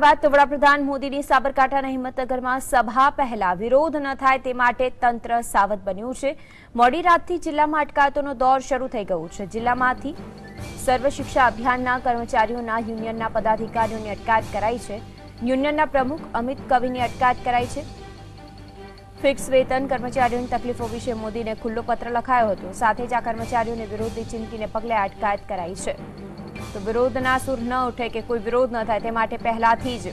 વાત વડાપ્રધાન મોદીની સાબરકાંઠાના હિંમતનગરમાં સભા પહેલા વિરોધ ન થાય તે માટે તંત્ર સાવધ બન્યું છે। મોડી રાતથી જિલ્લામાં અટકાયતોનો દોર શરૂ થઈ ગયો છે। જિલ્લામાંથી સર્વ શિક્ષા અભિયાનના કર્મચારીઓના યુનિયનના પદાધિકારીઓની અટકાયત કરાઈ છે। યુનિયનના પ્રમુખ અમિત કવિની અટકાયત કરાઈ છે। ફિક્સ વેતન કર્મચારીઓની તકલીફો વિશે મોદીને ખુલ્લો પત્ર લખાયો હતો। સાથે જ આ કર્મચારીઓને વિરોધની ચીમકીને પગલે અટકાયત કરાઈ છે। तो विरोधना सुर न उठे कि कोई विरोध न थाय ते माटे पहलाथी ज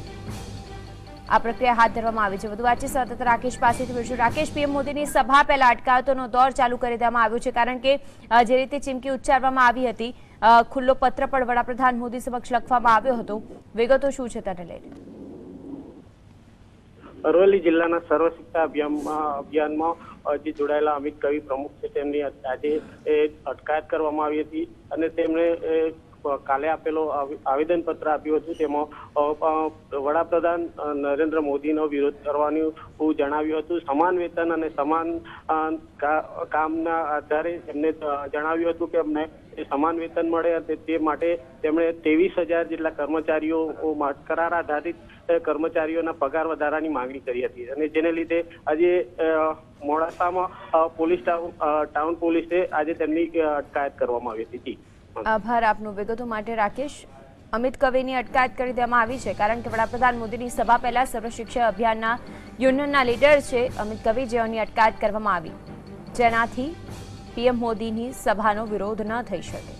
आ प्रक्रिया हाथ धरवामां आवी छे। वधु वातचीत सतत राकेश पासेथी मेळवीशुं। राकेश, पीएम मोदीनी सभा पहेला अटकायतोनो दौर चालू करी देवामां आव्यो छे, कारण के जे रीते चीमकी उच्चारवामां आवी हती, खुल्लो पत्र पण वडाप्रधान मोदी समक्ष लखवामां आव्यो हतो। विगतो शुं छे तेने लईने? અરવલ્લી જિલ્લાના સર્વ શિક્ષા અભિયાનમાં જે જોડાયેલા અમિત કવિ પ્રમુખ છે તેમની આજે અટકાયત કરવામાં આવી હતી અને તેમણે કાલે આપેલો આવેદનપત્ર આપ્યું હતું। તેમાં વડાપ્રધાન નરેન્દ્ર મોદીનો વિરોધ કરવાનું જણાવ્યું હતું। સમાન વેતન અને સમાન કામના આધારે એમને જણાવ્યું હતું કે અમને સમાન વેતન મળે તે માટે તેમણે 23,000 જેટલા કર્મચારીઓ કરાર આધારિત કર્મચારીઓના પગાર વધારાની માંગણી કરી હતી અને જેને લીધે આજે મોડાસામાં ટાઉન પોલીસે આજે તેમની અટકાયત કરવામાં આવી હતી। આભાર આપનું વિગતો માટે રાકેશ। અમિત કવિની અટકાયત કરી દેવામાં આવી છે કારણ કે વડાપ્રધાન મોદીની સભા પહેલા સર્વ શિક્ષા અભિયાનના યુનિયનના લીડર છે અમિત કવિ, જેઓની અટકાયત કરવામાં આવી, જેનાથી પીએમ મોદીની સભાનો વિરોધ ન થઈ શકે।